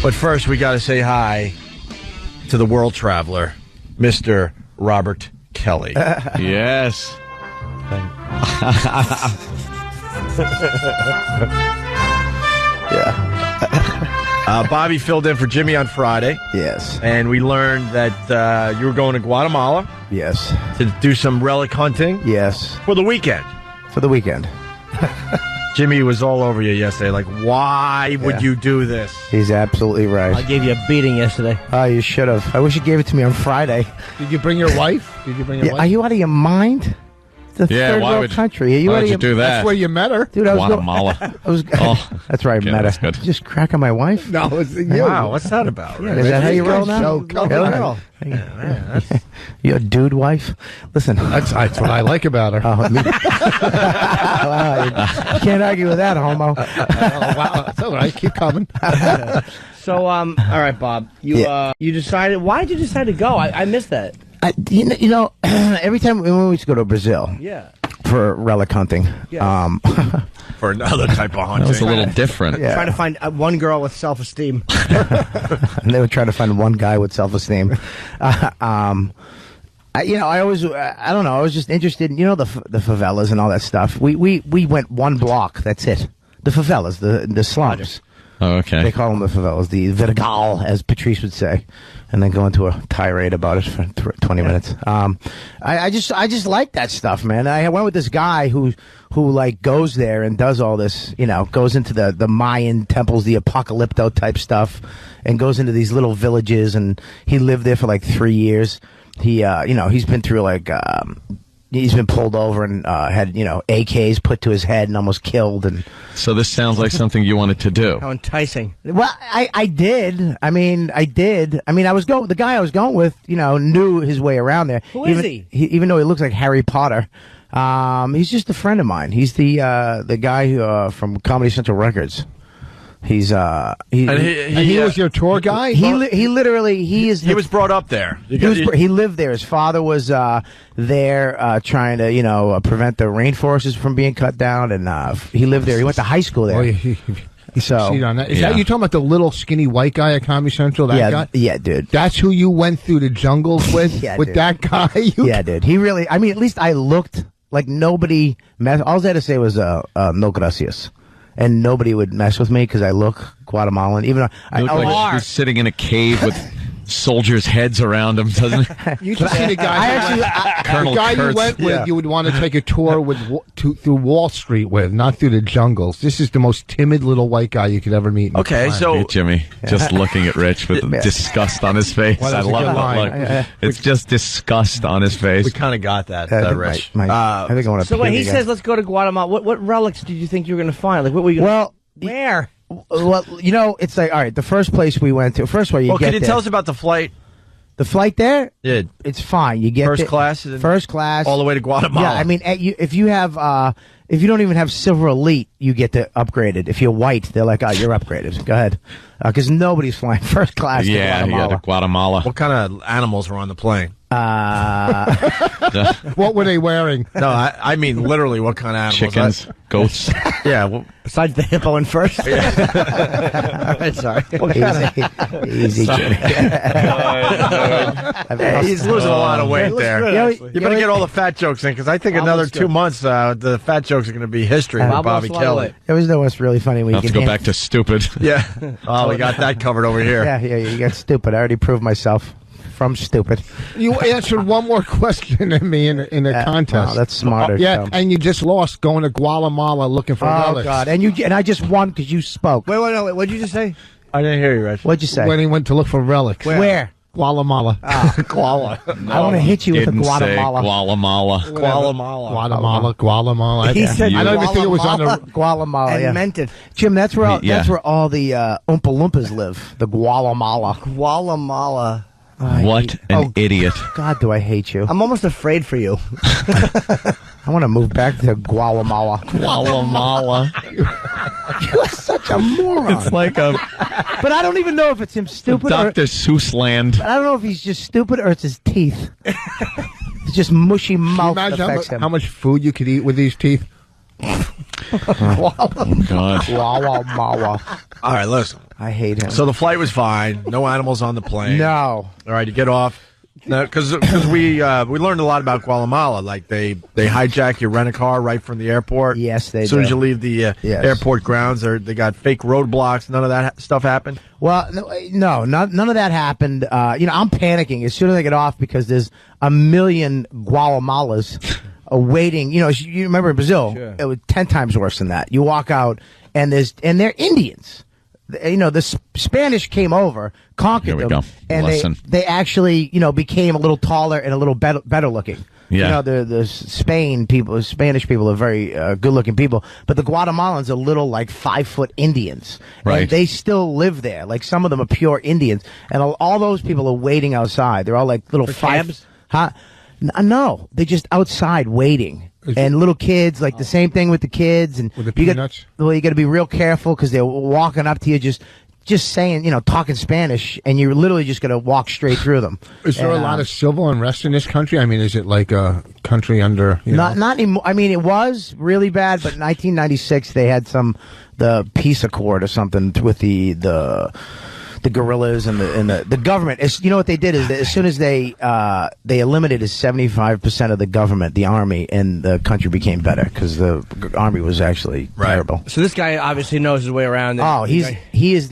But first, we got to say hi to the world traveler, Mr. Robert Kelly. Yes. Bobby filled in for Jimmy on Friday. Yes. And we learned that you were going to Guatemala. Yes. To do some relic hunting. Yes. For the weekend. For the weekend. Jimmy was all over you yesterday. Like, why would you do this? He's absolutely right. I gave you a beating yesterday. Oh, you should have. I wish you gave it to me on Friday. Did you bring your wife? Are you out of your mind? It's a third world country. Why would you do that? That's where you met her. Dude, I was Guatemala. That's right, Okay, met that's her. good. Just cracking my wife? No, it's you. Wow, what's that about? Yeah, is that how you roll now? You're a dude wife? Listen. That's what I like about her. Wow, you can't argue with that, homo. Wow, that's all right. Keep coming. So, all right, Bob. You decided. Why did you decide to go? I missed that. You know, every time we used to go to Brazil. Yeah. For relic hunting. Yeah. For another type of hunting. That was a little different. Trying to find one girl with self-esteem. And they would try to find one guy with self-esteem. I don't know. I was just interested in, the favelas and all that stuff. We went one block. That's it. The favelas, the slums. Oh, okay. They call them the favelas, the Vergal, as Patrice would say, and then go into a tirade about it for 20 minutes. I just like that stuff, man. I went with this guy who like goes there and does all this, goes into the Mayan temples, the Apocalypto type stuff, and goes into these little villages, and he lived there for like 3 years. He, he's been through like, he's been pulled over and had, AKs put to his head and almost killed. And so this sounds like something you wanted to do. How enticing. Well, I did. I mean, the guy I was going with, knew his way around there. Who is he? Even though he looks like Harry Potter. He's just a friend of mine. He's the guy who, from Comedy Central Records. He was your tour guide? He was brought up there. He lived there. His father was there trying to prevent the rainforests from being cut down, and he lived there. He went to high school there. On that. Is that you talking about the little skinny white guy at Comedy Central? That guy? Yeah, dude. That's who you went through the jungles with? Yeah, with dude. that guy? Yeah, dude. He really. I mean, at least I looked like nobody. All I had to say was no gracias. And nobody would mess with me because I look Guatemalan. Even though You look like he's sitting in a cave with soldiers' heads around him, doesn't he? You should see the guy. Colonel the guy Kurtz. you went with, you would want to take a tour with through Wall Street with, not through the jungles. This is the most timid little white guy you could ever meet. Okay, so Hey, Jimmy, just looking at Rich with disgust on his face. Well, I that's a love good that line. look. It's just disgust on his face. we kind of got that, Rich. I think I want to. So when he says, let's go to Guatemala, what relics did you think you were going to find? Like, what were you going to... Where? Well, it's like, all right, the first place we went to, first of all, can you tell us about the flight? The flight there? Yeah. It's fine. You get First class? First class. All the way to Guatemala. Yeah, I mean, if you don't even have Silver Elite, you get to upgraded. If you're white, they're like, oh, you're upgraded. Go ahead. Because nobody's flying first class to Guatemala. To Guatemala. What kind of animals were on the plane? What were they wearing? No, I mean literally what kind of animals? Chickens, goats. Yeah. Well, Besides the hippo in first? All right, sorry. Easy. he's losing a lot of weight there. You better get all the fat jokes in, because I think another 2 months, the fat jokes are going to be history with Bobby Kelly. There was no what's really funny. Have to go back to stupid. Yeah. Oh, we got that covered over here. Yeah, you got stupid. I already proved myself from stupid. You answered one more question than me in a contest. Oh, that's smarter. And you just lost going to Guatemala looking for relics. Oh God! And I just won because you spoke. Wait, what'd you just say? I didn't hear you, Rich. What'd you say? When he went to look for relics. Where? Guatemala. Guala. I want to hit you with a Didn't say Guatemala. Guatemala. He said I don't even think it was on the... Guatemala. And Yeah. meant it. Jim, that's where all the Oompa Loompas live. The Guatemala. Guatemala. What an idiot. God, do I hate you. I'm almost afraid for you. I want to move back to Guatemala. Guatemala. You're such a moron. It's like a But I don't even know if it's him stupid Dr. Seuss land. I don't know if he's just stupid or it's his teeth. It's just mushy mouth that affects him. How much food you could eat with these teeth? Oh, God. Guatemala. All right, listen. I hate him. So the flight was fine. No animals on the plane. No. All right, you get off. Because we learned a lot about Guatemala. Like they hijack your rent-a-car right from the airport. Yes, they do. As soon as you leave the airport grounds, they got fake roadblocks. None of that stuff happened? Well, no, none of that happened. I'm panicking as soon as I get off because there's a million Guatemalas waiting. You remember in Brazil, it was 10 times worse than that. You walk out and they're Indians. The Spanish came over, conquered them, and they actually, became a little taller and a little better looking. Yeah. The Spanish people are very good looking people, but the Guatemalans are little, like 5-foot Indians. Right. And they still live there. Like some of them are pure Indians, and all those people are waiting outside. They're all like little cabs? Huh? No, they're just outside waiting. And little kids, like the same thing with the kids, and with the peanuts. You got to be real careful because they're walking up to you, just saying, talking Spanish, and you're literally just going to walk straight through them. Is there a lot of civil unrest in this country? I mean, is it like a country under? Not anymore. I mean, it was really bad, but in 1996 they had the peace accord or something with the guerrillas and the government. What they did is that as soon as they eliminated 75% of the government, the army, and the country became better because the army was actually terrible. So this guy obviously knows his way around. Oh, he's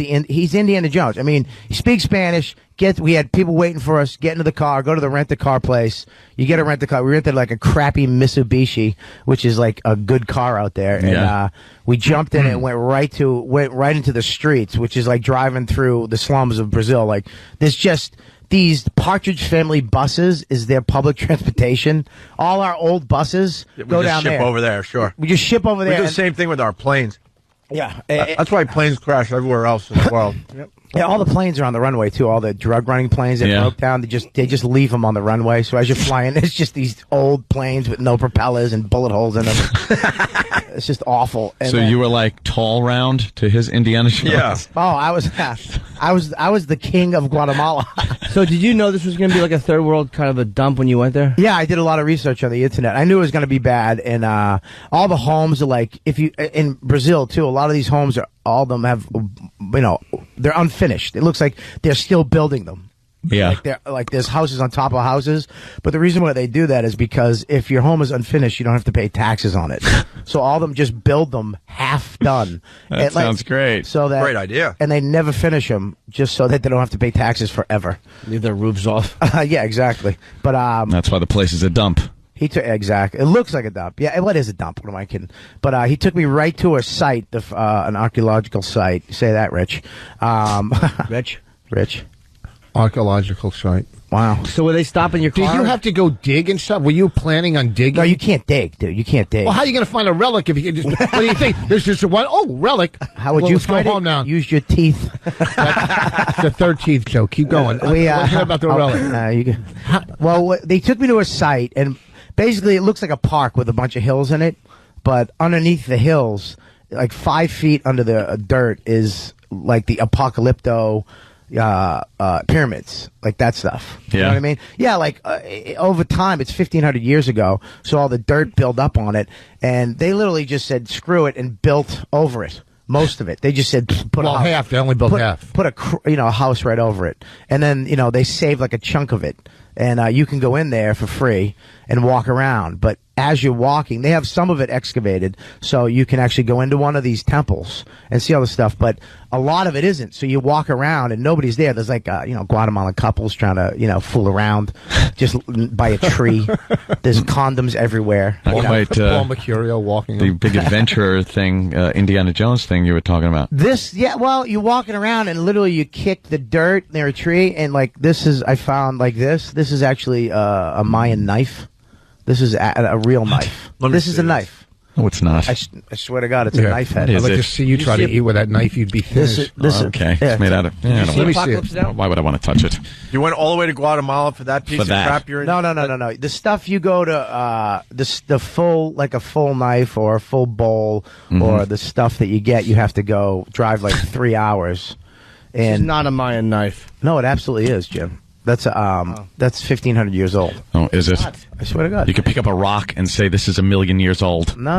Indiana Jones. I mean, he speaks Spanish. We had people waiting for us. Get into the car. Go to the rent-a-car place. You get a rent-a-car. We rented like a crappy Mitsubishi, which is like a good car out there. And we jumped in and went right into the streets, which is like driving through the slums of Brazil. Like there's just these Partridge Family buses is their public transportation. All our old buses go down there. We just ship over there. Sure. We just ship over there. We do the same thing with our planes. Yeah. That's why planes crash everywhere else in the world. Yep. Yeah, all the planes are on the runway too. All the drug running planes that broke down, they just leave them on the runway. So as you're flying, it's just these old planes with no propellers and bullet holes in them. It's just awful. And so you were like tall round to his Indiana Jones. Yeah. Oh, I was the king of Guatemala. So did you know this was going to be like a third world kind of a dump when you went there? Yeah, I did a lot of research on the internet. I knew it was going to be bad, and all the homes are like in Brazil too. A lot of these homes all of them have, they're unfinished. It looks like they're still building them. Yeah. Like there's houses on top of houses. But the reason why they do that is because if your home is unfinished, you don't have to pay taxes on it. So all of them just build them half done. That sounds great. Great idea. And they never finish them just so that they don't have to pay taxes forever. Leave their roofs off. Yeah, exactly. But that's why the place is a dump. Exactly. It looks like a dump. Yeah, it is a dump. What am I kidding? But he took me right to a site, an archaeological site. Say that, Rich. Rich. Archaeological site. Wow. So were they stopping your car? Did you have to go dig and stuff? Were you planning on digging? No, you can't dig, dude. You can't dig. Well, how are you going to find a relic if you can just... What do you think? There's just one... Oh, relic. How would you let's find go home it? now. Use your teeth. That's the third teeth joke. Keep going. Let's hear about the relic. Well, they took me to a site, and basically it looks like a park with a bunch of hills in it, but underneath the hills, like 5 feet under the dirt, is like the Apocalypto pyramids, like that stuff. You know what I mean? Yeah, like over time, it's 1,500 years ago, so all the dirt built up on it, and they literally just said screw it and built over it. Most of it. They just said put a house. Half. They only built half. Put a house right over it, and then they save like a chunk of it, and you can go in there for free and walk around. But as you're walking, they have some of it excavated, so you can actually go into one of these temples and see all the stuff. But a lot of it isn't. So you walk around and nobody's there. There's like Guatemalan couples trying to fool around just by a tree. There's condoms everywhere. Not quite Paul Mercurio walking. The big adventurer thing, Indiana Jones thing you were talking about. You're walking around and literally you kick the dirt near a tree, and like I found like this. This is actually a Mayan knife. This is a real knife. This is a knife. No, it's not. I swear to God, it's a knife head. I'd like to see you try to eat with that knife. You'd be finished. Okay. It's made out of... Let me see it. Why would I want to touch it? You went all the way to Guatemala for that piece of crap you're in? No. The stuff you go to, the full, like a full knife or a full bowl, or the stuff that you get, you have to go drive like 3 hours. It's not a Mayan knife. No, it absolutely is, Jim. That's 1,500 years old. Oh, is it? I swear to God. You could pick up a rock and say this is 1,000,000 years old. No.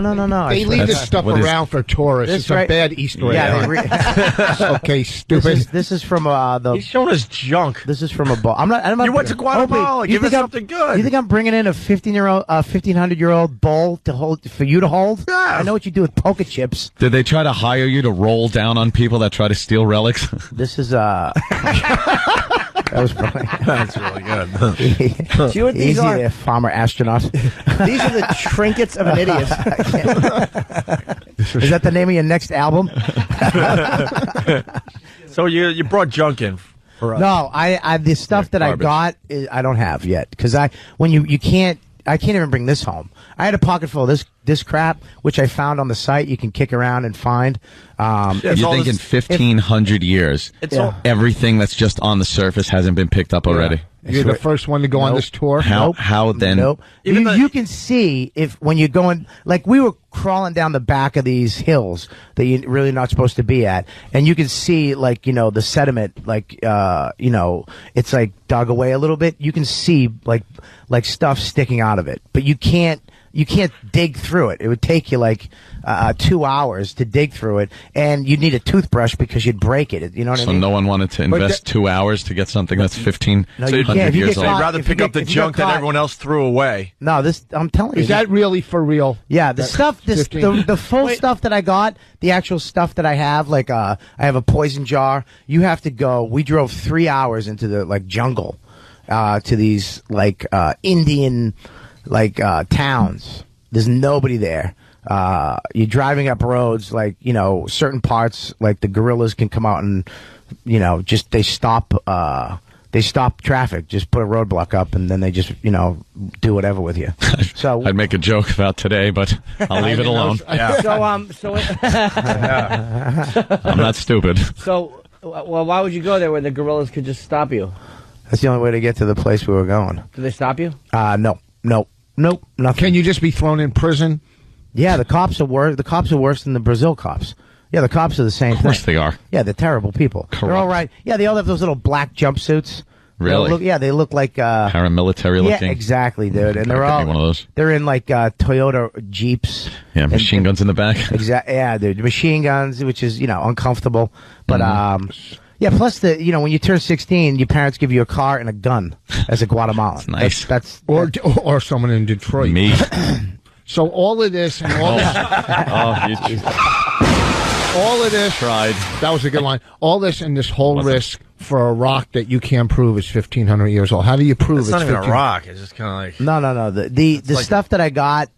They leave this stuff around for tourists. It's a bad Easter egg. Yeah. Okay, stupid. This is from He's showing us junk. This is from a bowl. I'm not. You went to Guatemala. Opie, Give us something good. You think I'm bringing in a 1,500-year-old bowl to hold for you to hold? Yeah. I know what you do with poker chips. Did they try to hire you to roll down on people that try to steal relics? This is That was probably That's really good. Do you know what these easy are? there, farmer astronaut. These are the trinkets of an idiot. Is that the name of your next album? So you brought junk in for us. No, I the stuff that garbage. I got I don't have yet because I can't even bring this home. I had a pocket full of this crap, which I found on the site. You can kick around and find. It's You all think in this- 1,500 years, all- everything that's just on the surface hasn't been picked up already? You're the first one to go on this tour. How then? Nope. Even You can see when you're going, like we were crawling down the back of these hills that you're really not supposed to be at, and you can see the sediment, it's like dug away a little bit. You can see like stuff sticking out of it, but you can't dig through it. It would take you 2 hours to dig through it, and you'd need a toothbrush because you'd break it. You know what I So mean? no one wanted to invest 2 hours to get something that's 1,500 If you years get old. caught- I'd rather if you pick up get- the if you get junk that caught- everyone else threw away. No, I'm telling you. Is that really for real? Yeah, the stuff, the full stuff that I got, the actual stuff that I have, I have a poison jar. You have to go. We drove 3 hours into the jungle, to these Indian towns. There's nobody there. You're driving up roads, certain parts, the guerrillas can come out and, they stop traffic, just put a roadblock up, and then they just, do whatever with you. So I'd make a joke about today, but I'll leave it alone. I'm not stupid. Why would you go there where the gorillas could just stop you? that's the only way to get to the place we were going. Did they stop you? No, nothing. Can you just be thrown in prison? Yeah, the cops are worse. The cops are worse than the Brazil cops. Yeah, the cops are the same Of course thing. they are. Yeah, they're terrible people. They're all right. Yeah, they all have those little black jumpsuits. Really? They look like Paramilitary yeah, looking. exactly, dude. And they're Gotta all get me one of those. They're in Toyota Jeeps. Yeah, machine guns in the back. Exactly. Yeah, dude. Machine guns, which is uncomfortable. But yeah. Plus when you turn 16, your parents give you a car and a gun as a Guatemalan. That's nice. That's Or someone in Detroit. Me. So all of this and all this, all of this. Tried. That was a good line. All this and this whole risk for a rock that you can't prove is 1,500 years old. How do you prove It's it's not even a 15 rock. It's just kind of No. The stuff that I got,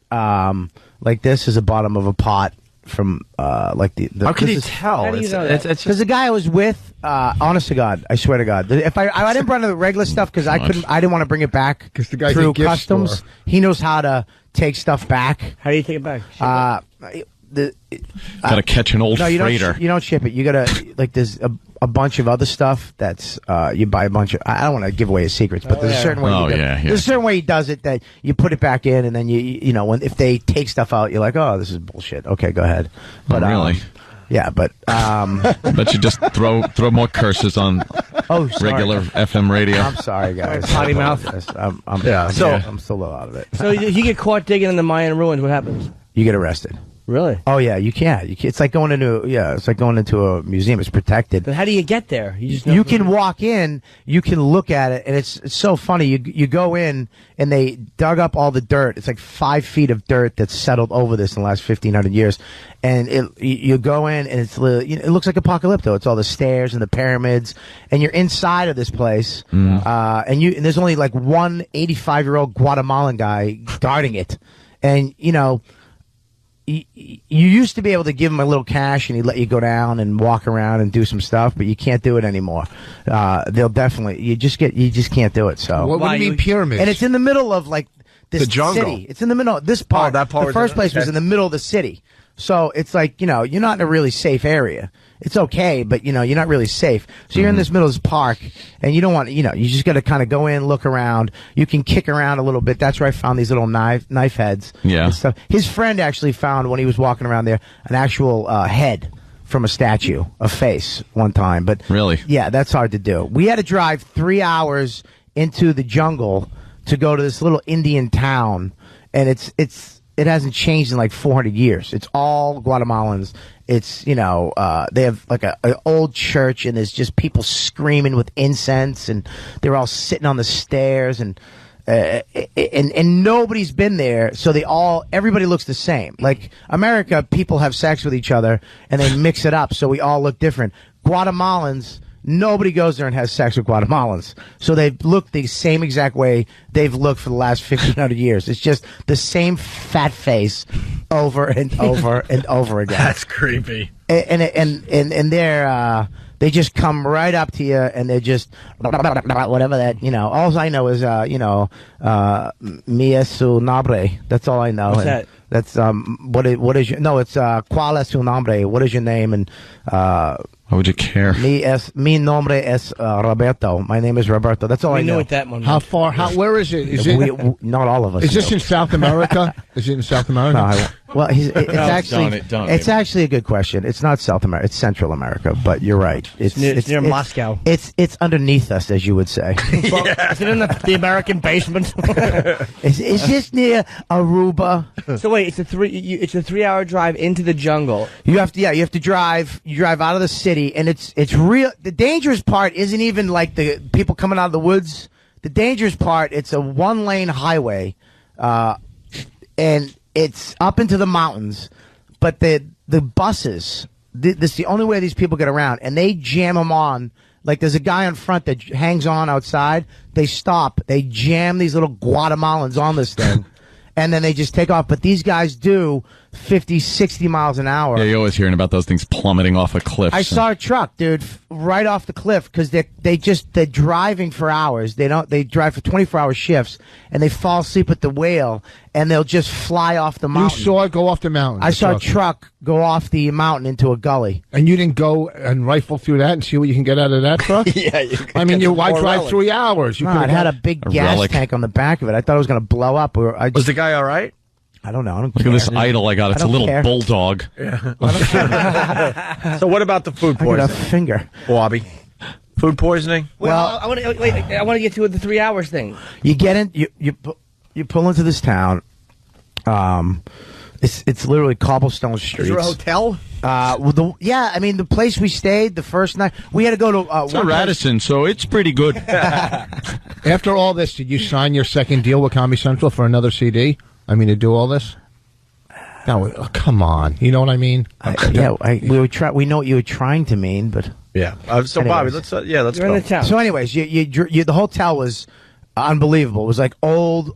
this is the bottom of a pot from the. How can this you is- tell? How do you It's know that? it's Because the guy I was with, honest to God, I swear to God, if I didn't bring the regular stuff because I didn't want to bring it back 'Cause the guy's through a gift customs. store. He knows how to take stuff back. How do you take it back? Gotta catch an old No, you freighter. don't. You don't ship it. You gotta there's a bunch of other stuff that's you buy a bunch of. I don't want to give away his secrets, but there's a certain way. There's a certain way he does it that you put it back in, and then if they take stuff out, you're like, oh, this is bullshit. Okay, go ahead. But really? Yeah, but But you just throw more curses on sorry. regular FM radio. I'm sorry, guys. Potty mouth. I'm still a little out of it. So you get caught digging in the Mayan ruins. What happens? You get arrested. Really? Oh yeah, you can. It's like going into a museum. It's protected. Then how do you get there? You can walk in, you can look at it, and it's so funny. You go in, and they dug up all the dirt. It's like 5 feet of dirt that's settled over this in the last 1,500 years. And you go in, and it looks like Apocalypto. It's all the stairs and the pyramids, and you're inside of this place. And there's only one 85-year-old Guatemalan guy guarding it, and you used to be able to give him a little cash and he'd let you go down and walk around and do some stuff, but you can't do it anymore. They'll definitely you just can't do it. So What do you mean pyramids? and it's in the middle of this The jungle. city. It's in the middle of this part. that part the was first in- place was okay. in the middle of the city. So it's you're not in a really safe area. It's okay, but you're not really safe. So you're in this middle of this park, and you don't want, you just got to kind of go in, look around. You can kick around a little bit. That's where I found these little knife heads. Yeah. And stuff. His friend actually found when he was walking around there an actual head from a statue, a face, one time. But Really? yeah, that's hard to do. We had to drive 3 hours into the jungle to go to this little Indian town, and it hasn't changed in like 400 years. It's all Guatemalans. It's, they have like an old church, and there's just people screaming with incense, and they're all sitting on the stairs, and nobody's been there, so everybody looks the same. Like America, people have sex with each other, and they mix it up, so we all look different. Guatemalans, nobody goes there and has sex with Guatemalans. So they look the same exact way they've looked for the last 1,500 years. It's just the same fat face over and over and over again. That's creepy. And they just come right up to you, and they're just whatever that, all I know is Mia su nombre. That's all I know. What's that? That's what is your, no, it's ¿Cuál es su nombre? What is your name? And Why would you care? Mi nombre es Roberto. My name is Roberto. That's all I know. Knew what that one was. How far? Where is it? Not all of us. Is this in South America? Is it in South America? It's actually a good question. It's not South America. It's Central America. But you're right. It's near Moscow. It's underneath us, as you would say. Well, is it in the American basement? It's just near Aruba. So wait, it's a 3-hour drive into the jungle. You have to drive. You drive out of the city, and it's real. The dangerous part isn't even like the people coming out of the woods. The dangerous part, it's a 1-lane highway, and it's up into the mountains. But the buses, this is the only way these people get around, and they jam them on. Like there's a guy on front that hangs on outside. They stop. They jam these little Guatemalans on this thing. And then they just take off. But these guys do 50, 60 miles an hour. Yeah, you're always hearing about those things plummeting off a cliff. I saw a truck, dude, right off the cliff, because they're driving for hours. They drive for 24-hour shifts, and they fall asleep at the whale, and they'll just fly off the mountain. You saw it go off the mountain. I saw a truck go off the mountain into a gully. And you didn't go and rifle through that and see what you can get out of that truck? Yeah, I mean, why drive 3 hours? No, it had a big gas tank on the back of it. I thought it was going to blow up. Was the guy all right? I don't know. I don't Look care. at this idol I got. It's a little bulldog. So what about the food I got a poisoning? finger. Wabi. Food poisoning? Well, I want to get to the 3 hours thing. You get in. You pull into this town. It's literally cobblestone streets. Is there a hotel? The place we stayed the first night, we had to go to. It's a Radisson, so it's pretty good. After all this, did you sign your second deal with Comedy Central for another CD? I mean, to do all this? No, come on. You know what I mean? We know what you were trying to mean, but Yeah. So Anyways. Bobby, let's You're go. in the town. so. Anyways, the hotel was unbelievable. It was like old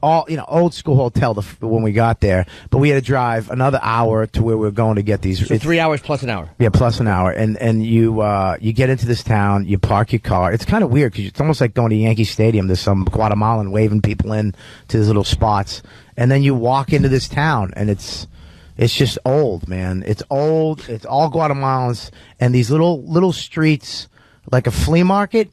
school hotel when we got there, but we had to drive another hour to where we were going to get these. So 3 hours plus an hour. Yeah, plus an hour, and you get into this town, you park your car. It's kind of weird because it's almost like going to Yankee Stadium. There's some Guatemalan waving people in to these little spots, and then you walk into this town, and it's just old, man. It's old. It's all Guatemalans, and these little streets like a flea market.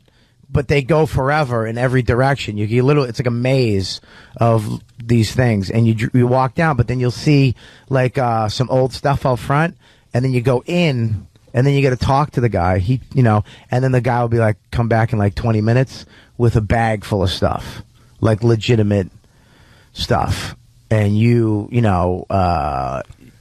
But they go forever in every direction. It's like a maze of these things, and you walk down, but then you'll see like some old stuff out front, and then you go in, and then you got to talk to the guy. And then the guy will be like, come back in like 20 minutes with a bag full of stuff, like legitimate stuff, and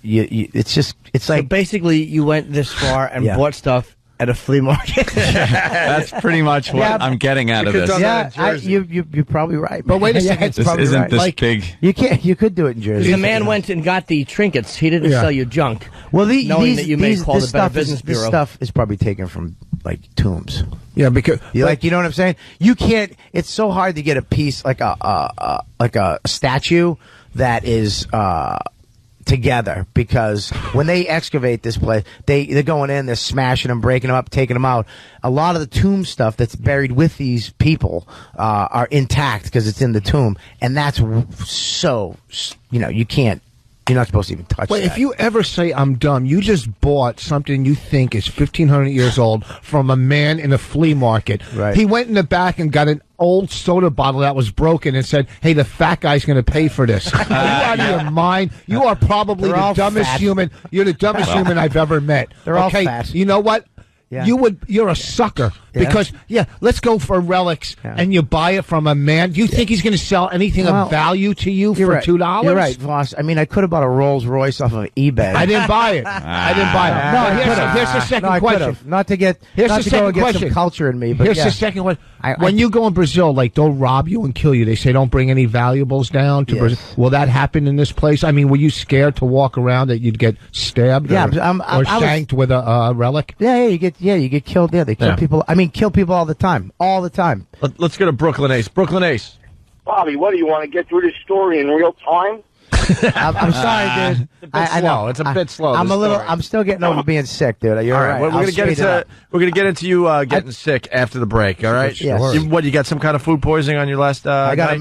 it's So like basically, you went this far and Yeah. bought stuff at a flea market. That's pretty much what I'm getting out of could've this. done that in Jersey. you're probably right. But wait a man. second, it's This probably isn't right. this big. You could do it in Jersey. The man went and got the trinkets. He didn't Yeah. sell you junk. Well, knowing that you may call this the Better stuff Business this Bureau. stuff is probably taken from like tombs. Yeah, because You know what I'm saying? You can't. It's so hard to get a piece like a statue that is together, because when they excavate this place, they're going in, they're smashing them, breaking them up, taking them out. A lot of the tomb stuff that's buried with these people are intact because it's in the tomb, and that's so you can't. You're not supposed to even touch Wait, that. if you ever say I'm dumb, you just bought something you think is 1,500 years old from a man in a flea market. Right. He went in the back and got an old soda bottle that was broken and said, hey, the fat guy's going to pay for this. Are you out of your mind? You are probably They're the all dumbest fat. You're the dumbest human I've ever met. They're all okay? fat. You know what? Yeah. You're a sucker. Because let's go for relics, and you buy it from a man. Do you think he's going to sell anything of value to you for $2? You're right, Voss. I mean, I could have bought a Rolls Royce off of eBay. I didn't buy it. No, here's the second question. Not to get some culture in me. But here's the second one. When you go in Brazil, like they'll rob you and kill you. They say don't bring any valuables down to Brazil. Will that happen in this place? I mean, were you scared to walk around that you'd get stabbed or shanked with a relic? Yeah, you get killed there. They kill people. I mean, kill people all the time. Let's go to Brooklyn Ace. Brooklyn Ace. Bobby, what do you want to get through this story in real time? I'm sorry, dude. I know it's a bit slow. I'm still getting over being sick, dude. You're right. We're gonna get into you getting sick after the break. All right. Yes. What? You got some kind of food poisoning on your last? I got night?